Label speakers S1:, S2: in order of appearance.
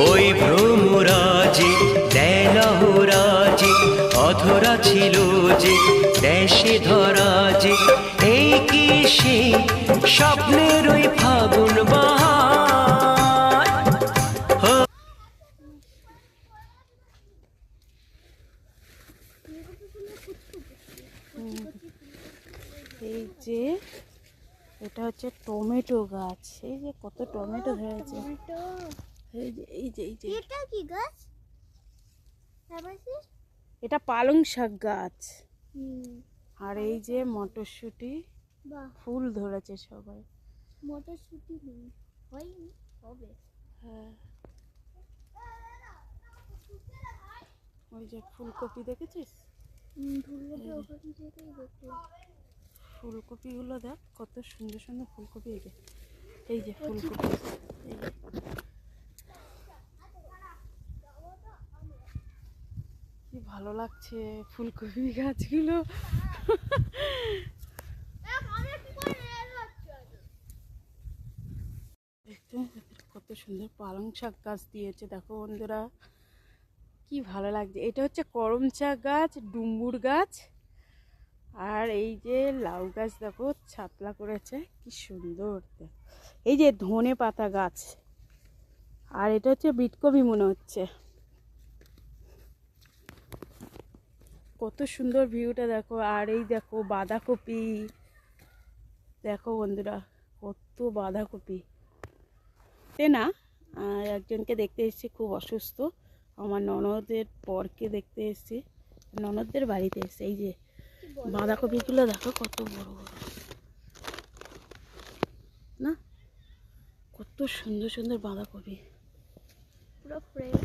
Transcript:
S1: ওই ভ্রমরাজে দেলহরাজে অধরা ছিল যে দেশে ধরা যে এই কি সে স্বপ্নের ওই ফাগুন বাহার।
S2: এই যে এটা হচ্ছে টমেটো গাছ, এই যে কত টমেটো ধরেছে। এই যে
S3: এটা কি গাছ?
S2: এটা পালং শাক গাছ। আর এই যে মটরশুঁটি ফুল ধরেছে সবাই।
S3: মটরশুঁটি নেই, হয়নি, হবে।
S2: হ্যাঁ, ওই যে ফুলকপি দেখেছিস?
S3: ফুলকপি ওখান থেকেই দেখতে।
S2: ফুলকপিগুলো দেখ কত সুন্দর সুন্দর ফুলকপি। এই যে ফুলকপি, এই যে কি ভালো লাগছে ফুলকপি গাছগুলো। দেখতে কত সুন্দর পালং শাক গাছ দিয়েছে দেখো বন্ধুরা, কি ভালো লাগছে। এটা হচ্ছে করম শাক গাছ, ডুমুর গাছ, আর এই যে লাউ গাছ দেখো ছাতলা করেছে, কি সুন্দর। এই যে ধনে পাতা গাছ, আর এটা হচ্ছে বিটকপি মনে হচ্ছে। কত সুন্দর ভিউটা দেখো। আর এই দেখো বাঁধাকপি, দেখো বন্ধুরা কত বাঁধাকপি। না, একজনকে দেখতে এসেছি খুব অসুস্থ, আমার ননদের পরকে দেখতে এসেছি, ননদদের বাড়িতে এসেছি। এই যে বাঁধাকপিগুলো দেখো কত বড় বড় না, কত সুন্দর সুন্দর বাঁধাকপি,
S3: পুরো ফ্রেশ।